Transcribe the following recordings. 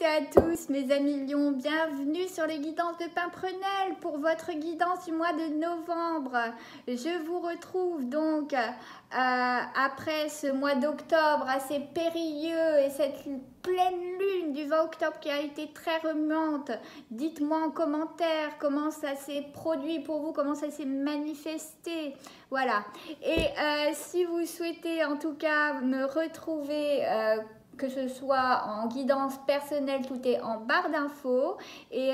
à tous mes amis lions, bienvenue sur les guidances de Pimprenelle pour votre guidance du mois de novembre. Je vous retrouve donc après ce mois d'octobre assez périlleux et cette pleine lune du 20 octobre qui a été très remuante. Dites-moi en commentaire comment ça s'est produit pour vous, comment ça s'est manifesté. Voilà. Et si vous souhaitez en tout cas me retrouver que ce soit en guidance personnelle, tout est en barre d'infos. Et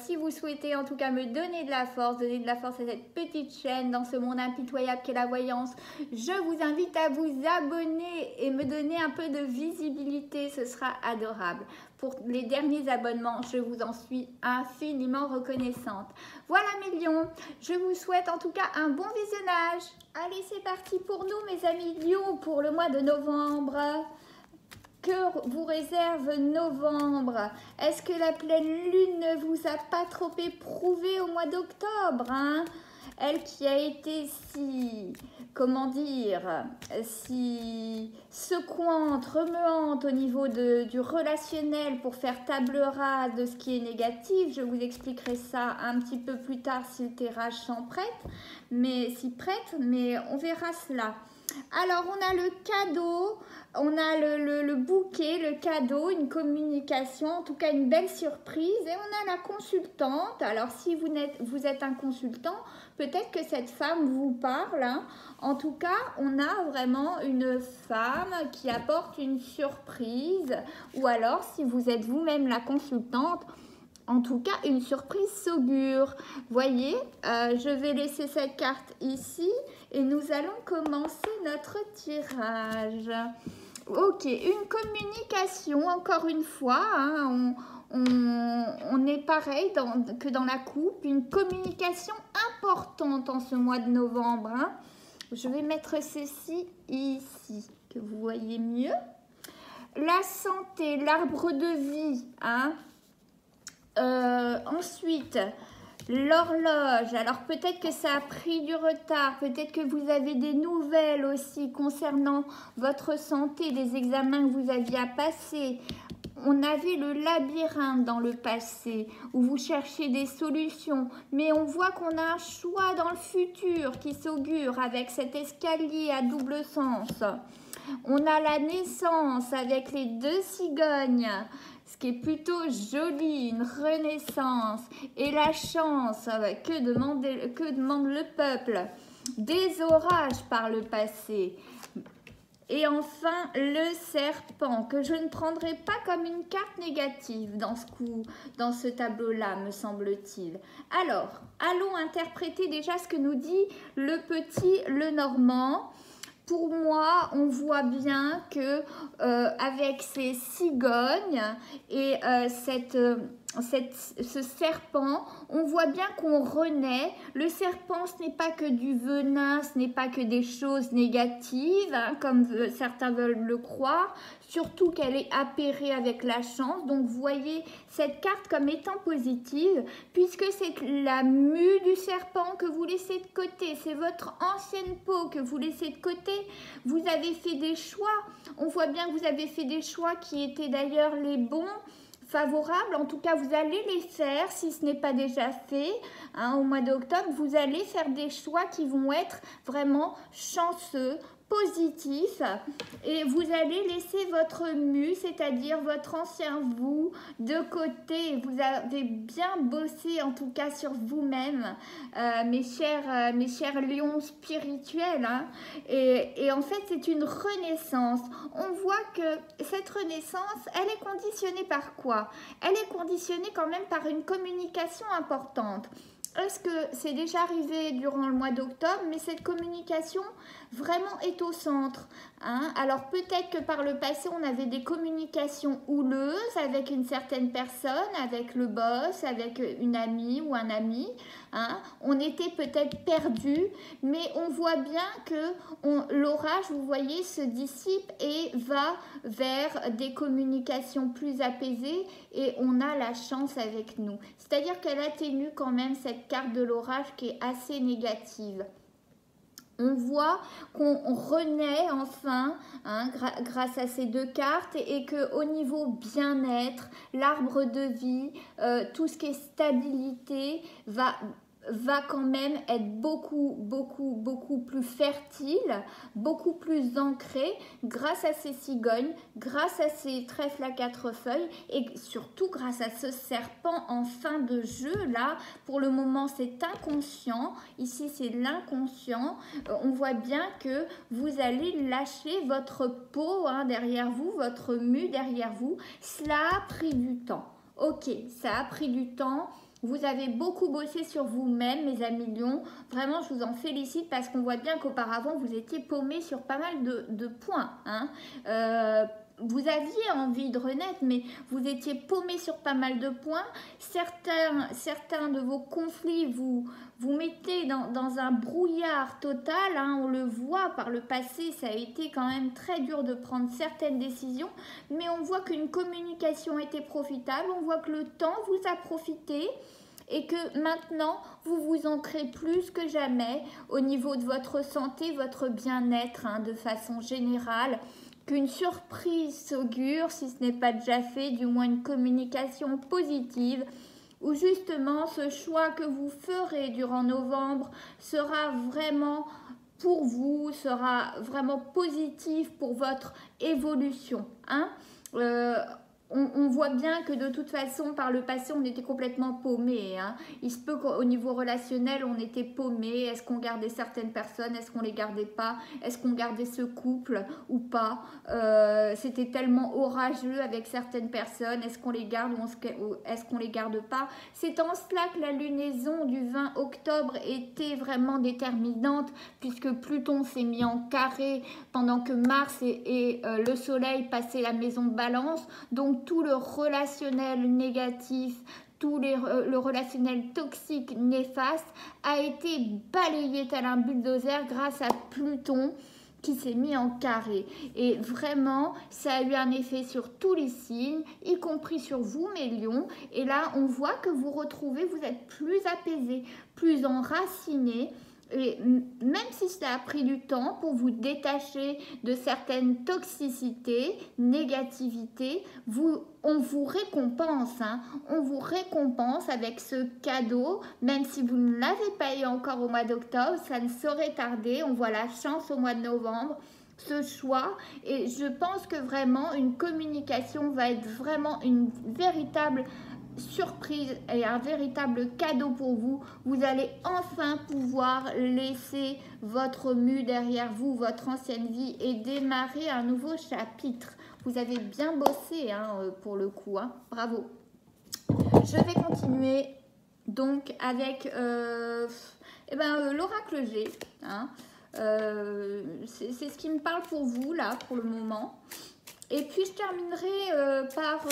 si vous souhaitez en tout cas me donner de la force à cette petite chaîne dans ce monde impitoyable qu'est la voyance, je vous invite à vous abonner et me donner un peu de visibilité, ce sera adorable. Pour les derniers abonnements, je vous en suis infiniment reconnaissante. Voilà mes lions, je vous souhaite en tout cas un bon visionnage. Allez, c'est parti pour nous mes amis lions pour le mois de novembre. Que vous réserve novembre? Est-ce que la pleine lune ne vous a pas trop éprouvé au mois d'octobre, hein? Elle qui a été si, comment dire, si secouante, remuante au niveau du relationnel pour faire table rase de ce qui est négatif. Je vous expliquerai ça un petit peu plus tard si le tirage s'en prête, mais on verra cela. Alors, on a le cadeau, on a le bouquet, le cadeau, une communication, en tout cas une belle surprise. Et on a la consultante. Alors, si vous êtes un consultant, peut-être que cette femme vous parle, hein. En tout cas, on a vraiment une femme qui apporte une surprise. Ou alors, si vous êtes vous-même la consultante, en tout cas, une surprise s'augure. Voyez, je vais laisser cette carte ici et nous allons commencer notre tirage. Ok, une communication, encore une fois, hein, on est pareil que dans la coupe, une communication importante en ce mois de novembre. Hein. Je vais mettre ceci ici, que vous voyez mieux. La santé, l'arbre de vie, hein. Ensuite, l'horloge. Alors peut-être que ça a pris du retard, peut-être que vous avez des nouvelles aussi concernant votre santé, des examens que vous aviez à passer. On avait le labyrinthe dans le passé où vous cherchez des solutions, mais on voit qu'on a un choix dans le futur qui s'augure avec cet escalier à double sens. On a la naissance avec les deux cigognes, ce qui est plutôt joli, une renaissance. Et la chance, que demande le peuple? Des orages par le passé. Et enfin, le serpent, que je ne prendrai pas comme une carte négative dans ce tableau-là, me semble-t-il. Alors, allons interpréter déjà ce que nous dit le petit Lenormand. Pour moi, on voit bien que avec ces cigognes et ce serpent, on voit bien qu'on renaît. Le serpent, ce n'est pas que du venin, ce n'est pas que des choses négatives, hein, comme certains veulent le croire. Surtout qu'elle est appairée avec la chance. Donc, vous voyez cette carte comme étant positive, puisque c'est la mue du serpent que vous laissez de côté. C'est votre ancienne peau que vous laissez de côté. Vous avez fait des choix. On voit bien que vous avez fait des choix qui étaient d'ailleurs les bons, favorables. En tout cas, vous allez les faire si ce n'est pas déjà fait. Hein, au mois d'octobre, vous allez faire des choix qui vont être vraiment chanceux, positif, et vous allez laisser votre mue, c'est-à-dire votre ancien vous, de côté. Vous avez bien bossé en tout cas sur vous-même, mes chers lions spirituels, hein. Et en fait c'est une renaissance. On voit que cette renaissance, elle est conditionnée par quoi? Elle est conditionnée quand même par une communication importante. Est-ce que c'est déjà arrivé durant le mois d'octobre, mais cette communication vraiment est au centre, hein? Alors peut-être que par le passé, on avait des communications houleuses avec une certaine personne, avec le boss, avec une amie ou un ami, hein? On était peut-être perdu, mais on voit bien que l'orage, vous voyez, se dissipe et va vers des communications plus apaisées et on a la chance avec nous. C'est-à-dire qu'elle atténue quand même cette carte de l'orage qui est assez négative. On voit qu'on renaît enfin hein, grâce à ces deux cartes et qu'au niveau bien-être, l'arbre de vie, tout ce qui est stabilité va quand même être beaucoup plus fertile, beaucoup plus ancré grâce à ces cigognes, grâce à ces trèfles à quatre feuilles et surtout grâce à ce serpent en fin de jeu là. Pour le moment c'est inconscient, ici c'est l'inconscient. On voit bien que vous allez lâcher votre peau hein, derrière vous, votre mue derrière vous. Cela a pris du temps. Ok, ça a pris du temps. Vous avez beaucoup bossé sur vous-même, mes amis lions. Vraiment, je vous en félicite parce qu'on voit bien qu'auparavant, vous étiez paumé sur pas mal de points. Hein. Vous aviez envie de renaître, mais vous étiez paumé sur pas mal de points. Certains de vos conflits vous mettez dans un brouillard total. Hein. On le voit par le passé, ça a été quand même très dur de prendre certaines décisions. Mais on voit qu'une communication était profitable. On voit que le temps vous a profité. Et que maintenant, vous vous ancrez plus que jamais au niveau de votre santé, votre bien-être hein, de façon générale, qu'une surprise s'augure, si ce n'est pas déjà fait, du moins une communication positive, où justement ce choix que vous ferez durant novembre sera vraiment pour vous, sera vraiment positif pour votre évolution. Hein on voit bien que de toute façon, par le passé, on était complètement paumé. Hein. Il se peut qu'au niveau relationnel, on était paumé. Est-ce qu'on gardait certaines personnes? Est-ce qu'on les gardait pas? Est-ce qu'on gardait ce couple ou pas? C'était tellement orageux avec certaines personnes. Est-ce qu'on les garde ou est-ce qu'on les garde pas? C'est en cela que la lunaison du 20 octobre était vraiment déterminante, puisque Pluton s'est mis en carré pendant que Mars et le Soleil passaient la maison de Balance. Donc tout le relationnel négatif, le relationnel toxique, néfaste, a été balayé tel un bulldozer grâce à Pluton qui s'est mis en carré. Et vraiment, ça a eu un effet sur tous les signes, y compris sur vous, mes lions. Et là, on voit que vous retrouvez, vous êtes plus apaisé, plus enraciné. Et même si cela a pris du temps pour vous détacher de certaines toxicités, négativités, on vous récompense. Hein. On vous récompense avec ce cadeau, même si vous ne l'avez pas eu encore au mois d'octobre, ça ne saurait tarder. On voit la chance au mois de novembre, ce choix. Et je pense que vraiment, une communication va être vraiment une véritable surprise et un véritable cadeau pour vous. Vous allez enfin pouvoir laisser votre mue derrière vous, votre ancienne vie et démarrer un nouveau chapitre. Vous avez bien bossé hein, pour le coup, hein. Bravo. Je vais continuer donc avec l'oracle G. Hein. C'est ce qui me parle pour vous là pour le moment. Et puis je terminerai par...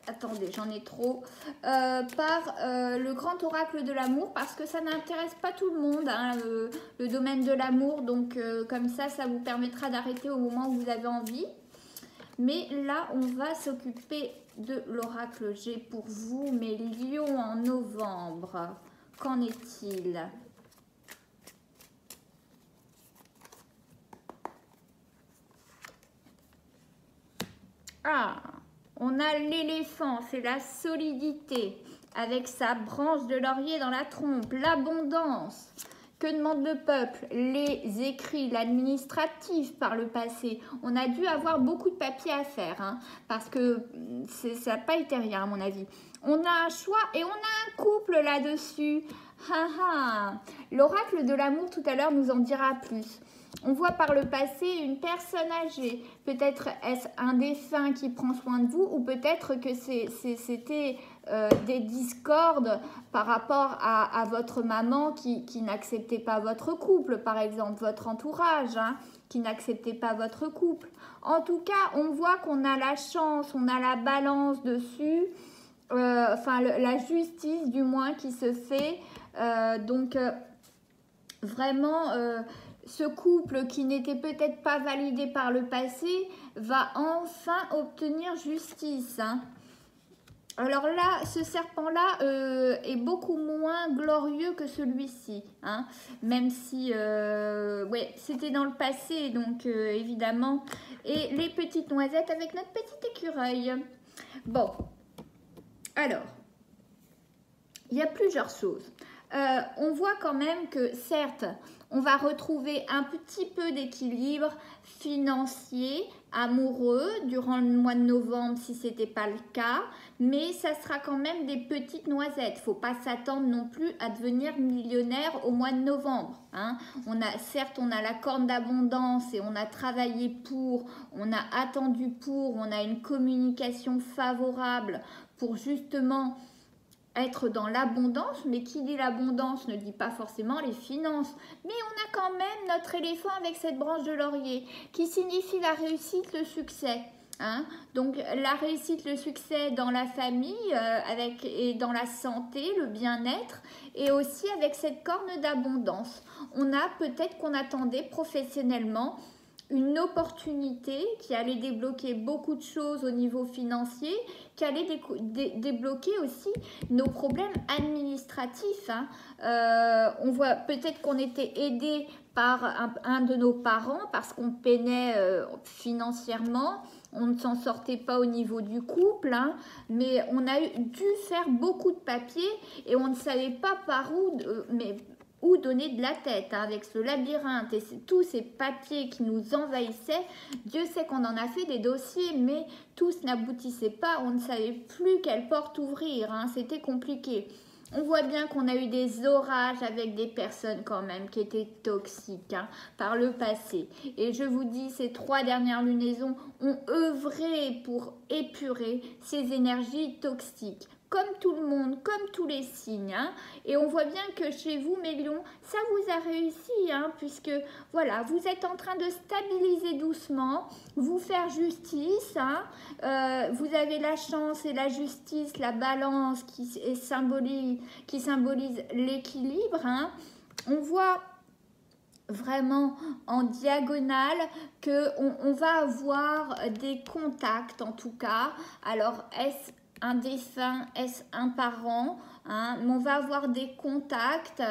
attendez, j'en ai trop, par le grand oracle de l'amour, parce que ça n'intéresse pas tout le monde, hein, le domaine de l'amour, donc comme ça vous permettra d'arrêter au moment où vous avez envie. Mais là, on va s'occuper de l'oracle G pour vous, mes lions en novembre. Qu'en est-il ? Ah, on a l'éléphant, c'est la solidité, avec sa branche de laurier dans la trompe, l'abondance. Que demande le peuple? Les écrits, l'administratif par le passé. On a dû avoir beaucoup de papiers à faire, hein, parce que ça n'a pas été rien à mon avis. On a un choix et on a un couple là-dessus. L'oracle de l'amour tout à l'heure nous en dira plus. On voit par le passé une personne âgée. Peut-être est-ce un défunt qui prend soin de vous ou peut-être que c'était des discordes par rapport à votre maman qui n'acceptait pas votre couple, par exemple, votre entourage, hein, qui n'acceptait pas votre couple. En tout cas, on voit qu'on a la chance, on a la balance dessus, la justice du moins qui se fait. Vraiment... ce couple qui n'était peut-être pas validé par le passé va enfin obtenir justice. Hein. Alors là, ce serpent-là est beaucoup moins glorieux que celui-ci, hein, même si, ouais, c'était dans le passé, donc évidemment. Et les petites noisettes avec notre petit écureuil. Bon, alors, il y a plusieurs choses. On voit quand même que, certes, on va retrouver un petit peu d'équilibre financier, amoureux, durant le mois de novembre si ce n'était pas le cas, mais ça sera quand même des petites noisettes. Il ne faut pas s'attendre non plus à devenir millionnaire au mois de novembre, hein. Certes, on a la corne d'abondance et on a travaillé pour, on a attendu pour, on a une communication favorable pour justement être dans l'abondance, mais qui dit l'abondance ne dit pas forcément les finances. Mais on a quand même notre éléphant avec cette branche de laurier qui signifie la réussite, le succès. Hein? Donc la réussite, le succès dans la famille et dans la santé, le bien-être et aussi avec cette corne d'abondance. On a peut-être qu'on attendait professionnellement une opportunité qui allait débloquer beaucoup de choses au niveau financier, qui allait débloquer aussi nos problèmes administratifs. Hein. On voit peut-être qu'on était aidé par un de nos parents parce qu'on peinait financièrement. On ne s'en sortait pas au niveau du couple, hein, mais on a dû faire beaucoup de papiers et on ne savait pas par où donner de la tête, hein, avec ce labyrinthe et tous ces papiers qui nous envahissaient. Dieu sait qu'on en a fait des dossiers, mais tous n'aboutissaient pas. On ne savait plus quelle porte ouvrir, hein, c'était compliqué. On voit bien qu'on a eu des orages avec des personnes quand même qui étaient toxiques, hein, par le passé. Et je vous dis, ces 3 dernières lunaisons ont œuvré pour épurer ces énergies toxiques. Comme tout le monde, comme tous les signes. Hein. Et on voit bien que chez vous, mes lions, ça vous a réussi, hein, puisque voilà, vous êtes en train de stabiliser doucement, vous faire justice. Hein. Vous avez la chance et la justice, la balance qui symbolise l'équilibre. Hein. On voit vraiment en diagonale qu'on va avoir des contacts en tout cas. Alors, est-ce un défunt, est-ce un parent, hein, mais on va avoir des contacts,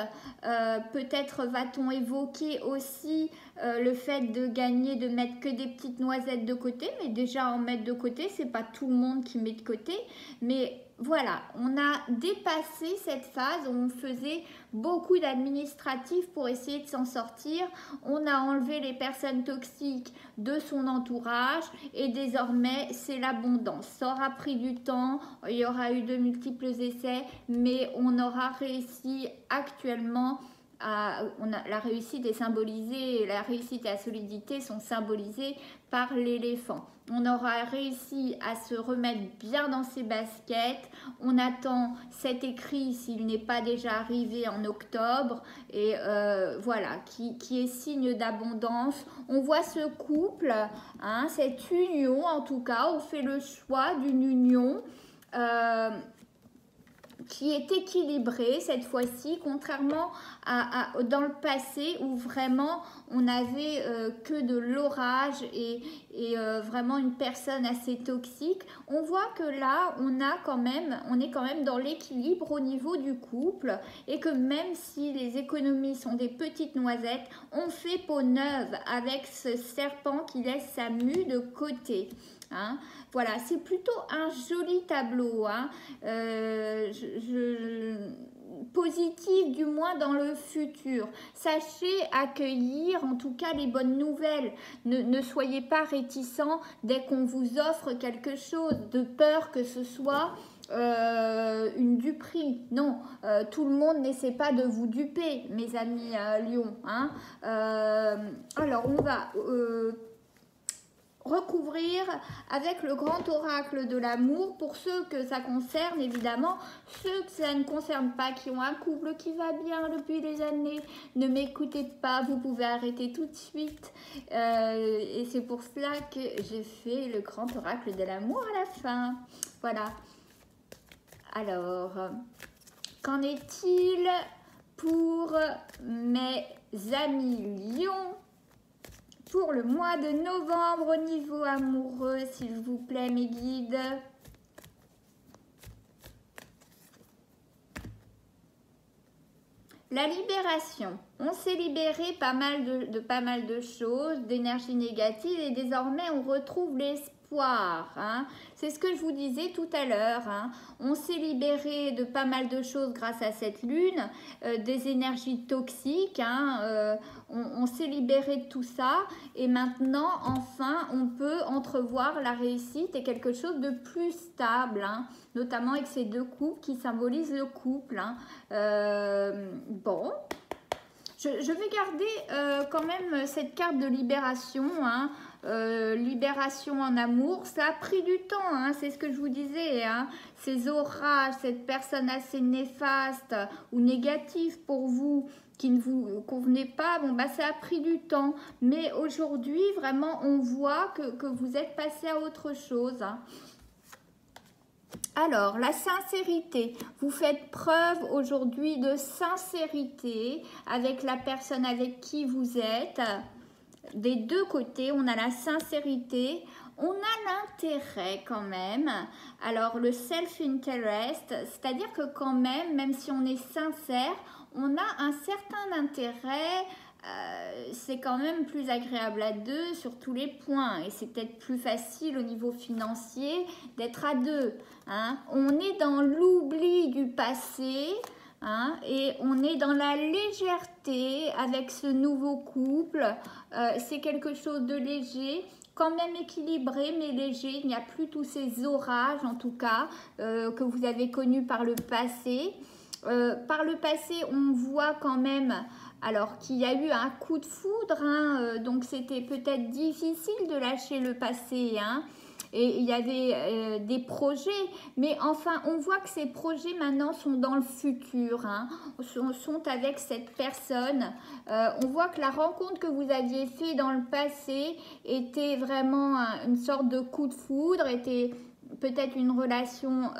peut-être va-t-on évoquer aussi le fait de gagner, de mettre que des petites noisettes de côté, mais déjà en mettre de côté, c'est pas tout le monde qui met de côté, mais voilà, on a dépassé cette phase où on faisait beaucoup d'administratifs pour essayer de s'en sortir. On a enlevé les personnes toxiques de son entourage et désormais c'est l'abondance. Ça aura pris du temps, il y aura eu de multiples essais, mais on aura réussi actuellement. La réussite est symbolisée, la réussite et la solidité sont symbolisées par l'éléphant. On aura réussi à se remettre bien dans ses baskets. On attend cet écrit s'il n'est pas déjà arrivé en octobre et voilà, qui est signe d'abondance. On voit ce couple, hein, cette union en tout cas, on fait le choix d'une union qui est équilibré cette fois-ci, contrairement dans le passé où vraiment on avait que de l'orage et vraiment une personne assez toxique. On voit que là, on est quand même dans l'équilibre au niveau du couple et que même si les économies sont des petites noisettes, on fait peau neuve avec ce serpent qui laisse sa mue de côté. Hein. Voilà, c'est plutôt un joli tableau, hein. Positif du moins dans le futur. Sachez accueillir en tout cas les bonnes nouvelles. Ne soyez pas réticents dès qu'on vous offre quelque chose, de peur que ce soit une duperie. Non, tout le monde n'essaie pas de vous duper, mes amis Lions. Hein. Alors, on va recouvrir avec le grand oracle de l'amour pour ceux que ça concerne, évidemment. Ceux que ça ne concerne pas, qui ont un couple qui va bien depuis des années, ne m'écoutez pas, vous pouvez arrêter tout de suite. Et c'est pour cela que j'ai fait le grand oracle de l'amour à la fin. Voilà. Alors, qu'en est-il pour mes amis lions? Pour le mois de novembre au niveau amoureux, s'il vous plaît, mes guides. La libération. On s'est libéré pas mal de choses, d'énergie négative et désormais on retrouve l'espoir. Hein. C'est ce que je vous disais tout à l'heure. Hein. On s'est libéré de pas mal de choses grâce à cette lune, des énergies toxiques. Hein, on s'est libéré de tout ça et maintenant enfin on peut entrevoir la réussite et quelque chose de plus stable. Hein, notamment avec ces deux coupes qui symbolisent le couple. Hein. Bon, je vais garder quand même cette carte de libération, hein. Libération en amour, ça a pris du temps, hein, c'est ce que je vous disais, hein. Ces orages, cette personne assez néfaste ou négative pour vous, qui ne vous convenait pas, bon bah ça a pris du temps, mais aujourd'hui vraiment on voit que vous êtes passé à autre chose. Hein. Alors, la sincérité. Vous faites preuve aujourd'hui de sincérité avec la personne avec qui vous êtes. Des deux côtés, on a la sincérité, on a l'intérêt quand même. Alors, le self-interest, c'est-à-dire que quand même, même si on est sincère, on a un certain intérêt. C'est quand même plus agréable à deux sur tous les points et c'est peut-être plus facile au niveau financier d'être à deux. Hein. On est dans l'oubli du passé, hein, et on est dans la légèreté avec ce nouveau couple. C'est quelque chose de léger, quand même équilibré mais léger. Il n'y a plus tous ces orages en tout cas que vous avez connus par le passé. Par le passé, on voit quand même alors qu'il y a eu un coup de foudre, hein, donc c'était peut-être difficile de lâcher le passé, hein, et il y avait des projets, mais enfin on voit que ces projets maintenant sont dans le futur, hein, sont avec cette personne. On voit que la rencontre que vous aviez fait dans le passé était vraiment une sorte de coup de foudre, était peut-être une relation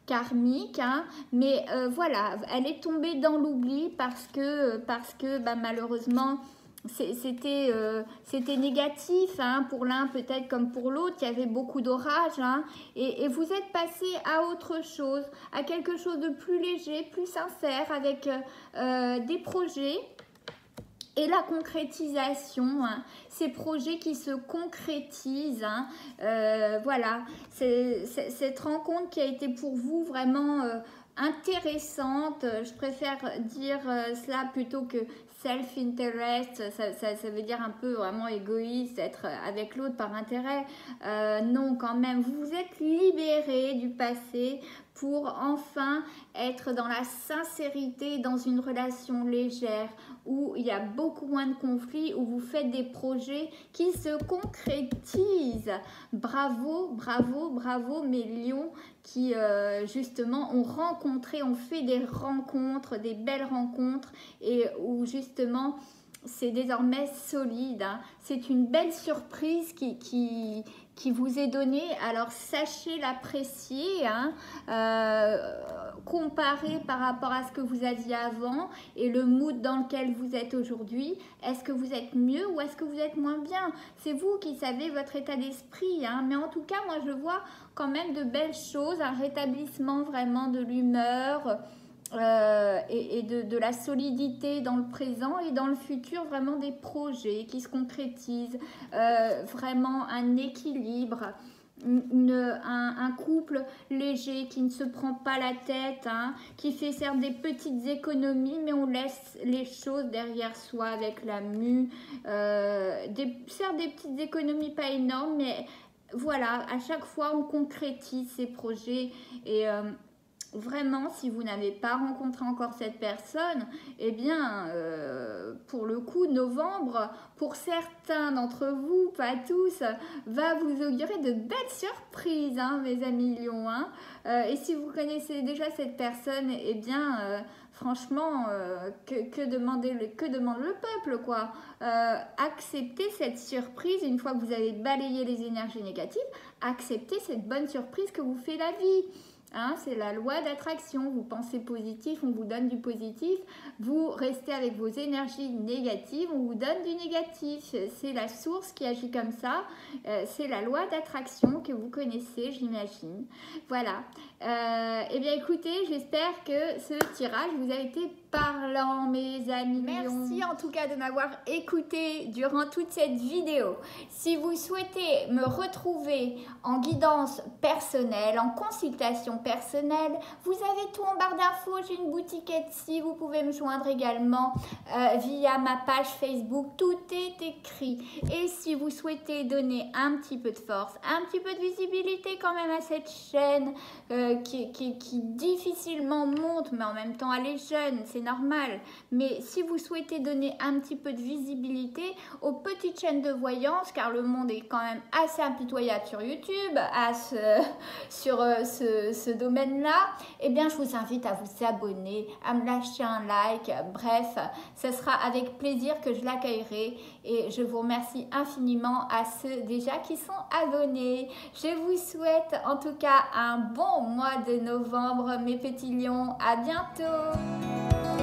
karmique, hein, mais voilà, elle est tombée dans l'oubli parce que bah, malheureusement c'était négatif, hein, pour l'un peut-être comme pour l'autre, il y avait beaucoup d'orages, hein, et vous êtes passé à autre chose, à quelque chose de plus léger, plus sincère, avec des projets. Et la concrétisation, hein, ces projets qui se concrétisent, hein, voilà, cette rencontre qui a été pour vous vraiment intéressante, je préfère dire cela plutôt que self-interest, ça veut dire un peu vraiment égoïste, être avec l'autre par intérêt. Non, quand même, vous vous êtes libéré du passé pour enfin être dans la sincérité, dans une relation légère, où il y a beaucoup moins de conflits, où vous faites des projets qui se concrétisent. Bravo, bravo, bravo mes lions qui justement ont rencontré, ont fait des rencontres, des belles rencontres, et où justement c'est désormais solide. Hein. C'est une belle surprise qui vous est donnée. Alors sachez l'apprécier, hein, comparer par rapport à ce que vous aviez avant et le mood dans lequel vous êtes aujourd'hui. Est-ce que vous êtes mieux ou est-ce que vous êtes moins bien? C'est vous qui savez votre état d'esprit, hein. Mais en tout cas, moi je vois quand même de belles choses, un rétablissement vraiment de l'humeur, et de la solidité dans le présent et dans le futur, vraiment des projets qui se concrétisent, vraiment un équilibre, un couple léger qui ne se prend pas la tête, hein, qui fait certes des petites économies, mais on laisse les choses derrière soi avec la mue, certes des petites économies pas énormes, mais voilà, à chaque fois on concrétise ces projets et vraiment, si vous n'avez pas rencontré encore cette personne, eh bien, pour le coup, novembre, pour certains d'entre vous, pas tous, va vous augurer de belles surprises, hein, mes amis lions. Hein. Et si vous connaissez déjà cette personne, eh bien, franchement, que demande le peuple, quoi. Acceptez cette surprise une fois que vous avez balayé les énergies négatives, acceptez cette bonne surprise que vous fait la vie. Hein, c'est la loi d'attraction, vous pensez positif, on vous donne du positif, vous restez avec vos énergies négatives, on vous donne du négatif, c'est la source qui agit comme ça, c'est la loi d'attraction que vous connaissez, j'imagine. Voilà, eh bien écoutez, j'espère que ce tirage vous a été parlant, mes amis. Merci en tout cas de m'avoir écouté durant toute cette vidéo. Si vous souhaitez me retrouver en guidance personnelle, en consultation personnelle, vous avez tout en barre d'infos. J'ai une boutique Etsy, vous pouvez me joindre également via ma page Facebook. Tout est écrit. Et si vous souhaitez donner un petit peu de force, un petit peu de visibilité quand même à cette chaîne qui difficilement monte, mais en même temps elle est jeune, c'est normal. Mais si vous souhaitez donner un petit peu de visibilité aux petites chaînes de voyance, car le monde est quand même assez impitoyable sur YouTube, sur ce domaine-là, eh bien je vous invite à vous abonner, à me lâcher un like, bref, ce sera avec plaisir que je l'accueillerai et je vous remercie infiniment à ceux déjà qui sont abonnés. Je vous souhaite en tout cas un bon mois de novembre, mes petits lions. À bientôt!